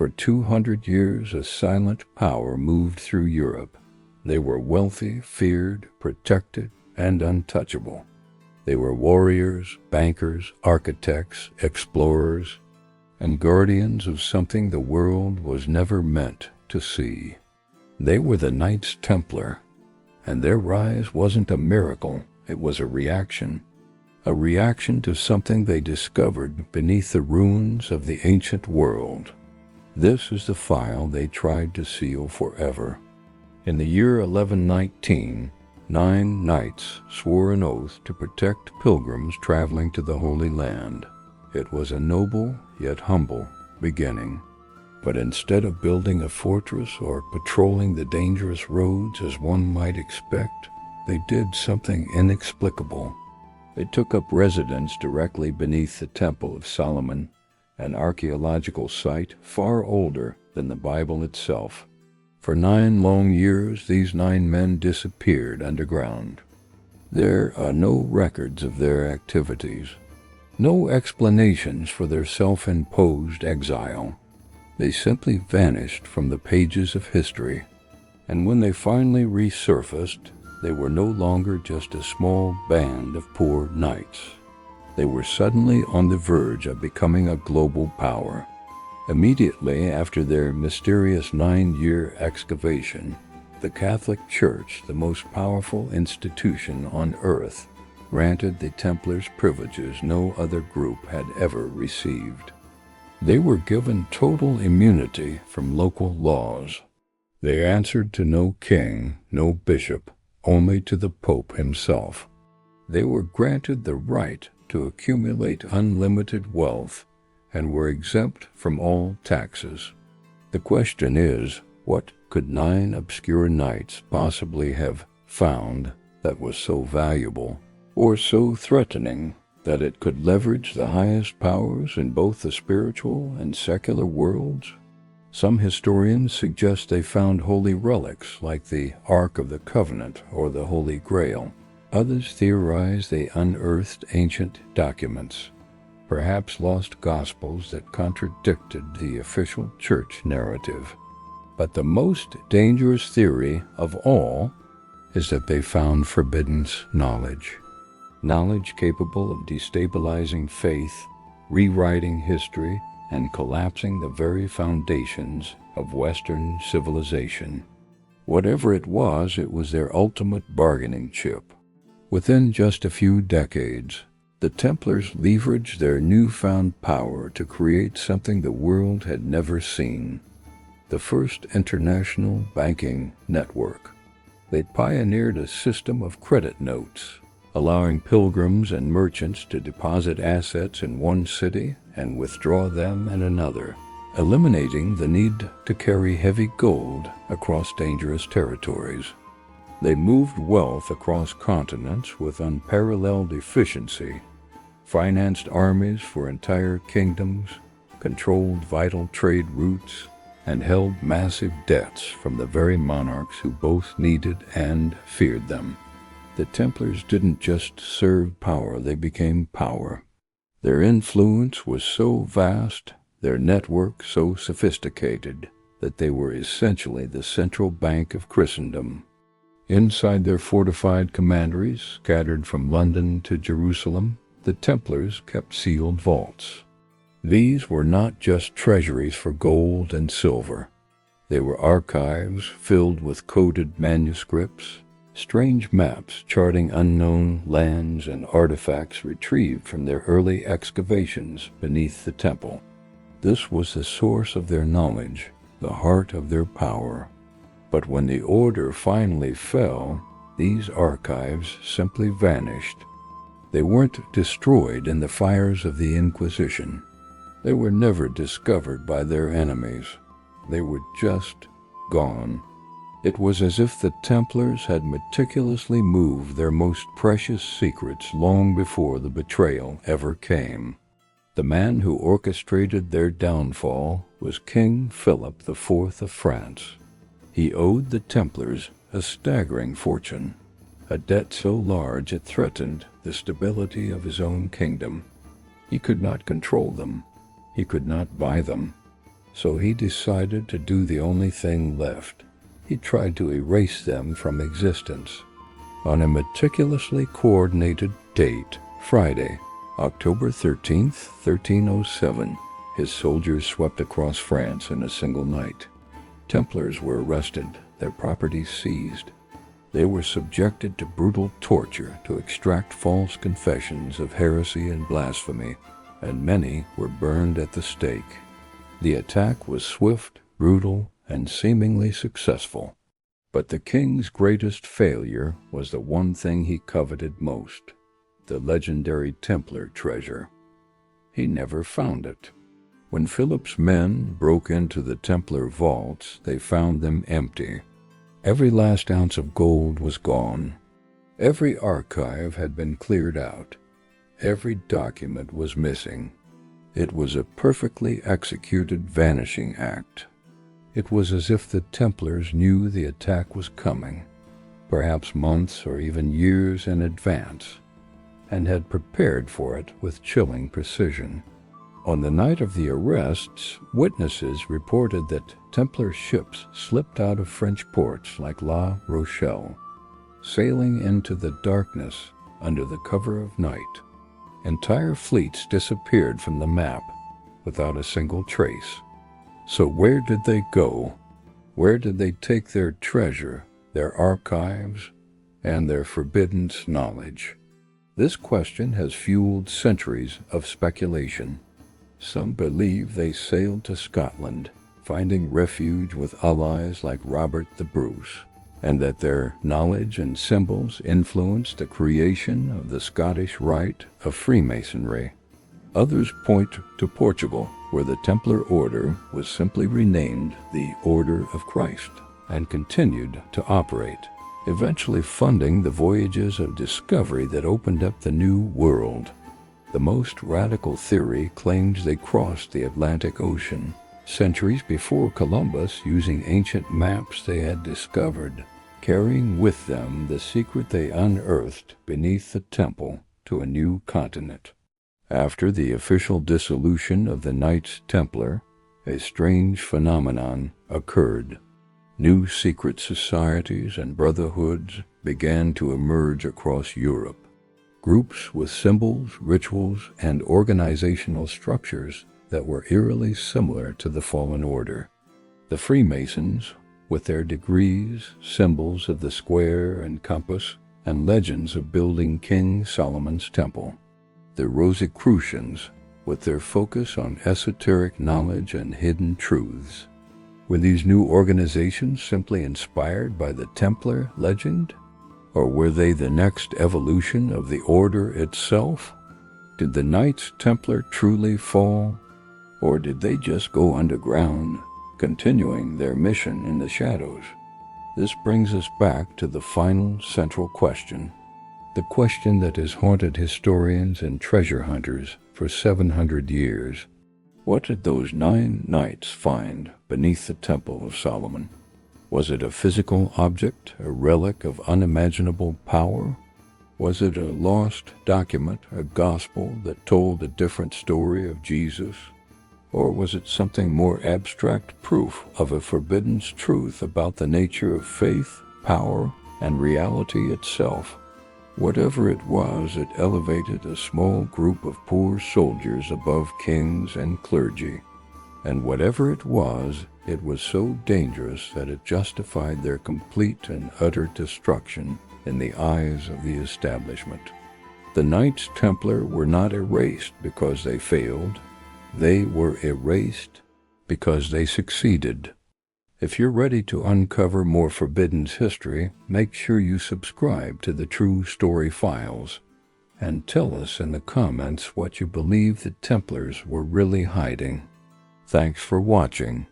For 200 years, a silent power moved through Europe. They were wealthy, feared, protected, and untouchable. They were warriors, bankers, architects, explorers, and guardians of something the world was never meant to see. They were the Knights Templar, and their rise wasn't a miracle, it was a reaction to something they discovered beneath the ruins of the ancient world. This is the file they tried to seal forever. In the year 1119, 9 knights swore an oath to protect pilgrims traveling to the Holy Land. It was a noble yet humble beginning. But instead of building a fortress or patrolling the dangerous roads as one might expect, they did something inexplicable. They took up residence directly beneath the Temple of Solomon, an archaeological site far older than the Bible itself. For 9 long years, these 9 men disappeared underground. There are no records of their activities, no explanations for their self-imposed exile. They simply vanished from the pages of history, and when they finally resurfaced, they were no longer just a small band of poor knights. They were suddenly on the verge of becoming a global power. Immediately after their mysterious 9-year excavation, the Catholic Church, the most powerful institution on earth, granted the Templars privileges no other group had ever received. They were given total immunity from local laws. They answered to no king, no bishop, only to the Pope himself. They were granted the right to accumulate unlimited wealth and were exempt from all taxes. The question is, what could 9 obscure knights possibly have found that was so valuable or so threatening that it could leverage the highest powers in both the spiritual and secular worlds? Some historians suggest they found holy relics like the Ark of the Covenant or the Holy Grail. Others theorize they unearthed ancient documents, perhaps lost gospels that contradicted the official church narrative. But the most dangerous theory of all is that they found forbidden knowledge. Knowledge capable of destabilizing faith, rewriting history, and collapsing the very foundations of Western civilization. Whatever it was their ultimate bargaining chip. Within just a few decades, the Templars leveraged their newfound power to create something the world had never seen: the first international banking network. They pioneered a system of credit notes, allowing pilgrims and merchants to deposit assets in one city and withdraw them in another, eliminating the need to carry heavy gold across dangerous territories. They moved wealth across continents with unparalleled efficiency, financed armies for entire kingdoms, controlled vital trade routes, and held massive debts from the very monarchs who both needed and feared them. The Templars didn't just serve power, they became power. Their influence was so vast, their network so sophisticated, that they were essentially the central bank of Christendom. Inside their fortified commanderies, scattered from London to Jerusalem, the Templars kept sealed vaults. These were not just treasuries for gold and silver. They were archives filled with coded manuscripts, strange maps charting unknown lands, and artifacts retrieved from their early excavations beneath the temple. This was the source of their knowledge, the heart of their power. But when the order finally fell, these archives simply vanished. They weren't destroyed in the fires of the Inquisition. They were never discovered by their enemies. They were just gone. It was as if the Templars had meticulously moved their most precious secrets long before the betrayal ever came. The man who orchestrated their downfall was King Philip IV of France. He owed the Templars a staggering fortune, a debt so large it threatened the stability of his own kingdom. He could not control them. He could not buy them. So he decided to do the only thing left. He tried to erase them from existence. On a meticulously coordinated date, Friday, October 13th, 1307, his soldiers swept across France in a single night. Templars were arrested, their property seized. They were subjected to brutal torture to extract false confessions of heresy and blasphemy, and many were burned at the stake. The attack was swift, brutal, and seemingly successful. But the king's greatest failure was the one thing he coveted most, the legendary Templar treasure. He never found it. When Philip's men broke into the Templar vaults, they found them empty. Every last ounce of gold was gone. Every archive had been cleared out. Every document was missing. It was a perfectly executed vanishing act. It was as if the Templars knew the attack was coming, perhaps months or even years in advance, and had prepared for it with chilling precision. On the night of the arrests, witnesses reported that Templar ships slipped out of French ports like La Rochelle, sailing into the darkness under the cover of night. Entire fleets disappeared from the map without a single trace. So where did they go? Where did they take their treasure, their archives, and their forbidden knowledge? This question has fueled centuries of speculation. Some believe they sailed to Scotland, finding refuge with allies like Robert the Bruce, and that their knowledge and symbols influenced the creation of the Scottish Rite of Freemasonry. Others point to Portugal, where the Templar Order was simply renamed the Order of Christ and continued to operate, eventually funding the voyages of discovery that opened up the New World. The most radical theory claims they crossed the Atlantic Ocean centuries before Columbus, using ancient maps they had discovered, carrying with them the secret they unearthed beneath the temple to a new continent. After the official dissolution of the Knights Templar, a strange phenomenon occurred. New secret societies and brotherhoods began to emerge across Europe. Groups with symbols, rituals, and organizational structures that were eerily similar to the Fallen Order. The Freemasons, with their degrees, symbols of the square and compass, and legends of building King Solomon's temple. The Rosicrucians, with their focus on esoteric knowledge and hidden truths. Were these new organizations simply inspired by the Templar legend? Or were they the next evolution of the order itself? Did the Knights Templar truly fall? Or did they just go underground, continuing their mission in the shadows? This brings us back to the final central question. The question that has haunted historians and treasure hunters for 700 years. What did those 9 knights find beneath the Temple of Solomon? Was it a physical object, a relic of unimaginable power? Was it a lost document, a gospel that told a different story of Jesus? Or was it something more abstract, proof of a forbidden truth about the nature of faith, power, and reality itself? Whatever it was, it elevated a small group of poor soldiers above kings and clergy. And whatever it was so dangerous that it justified their complete and utter destruction in the eyes of the establishment. The Knights Templar were not erased because they failed. They were erased because they succeeded. If you're ready to uncover more forbidden history, make sure you subscribe to the True Story Files, and tell us in the comments what you believe the Templars were really hiding. Thanks for watching.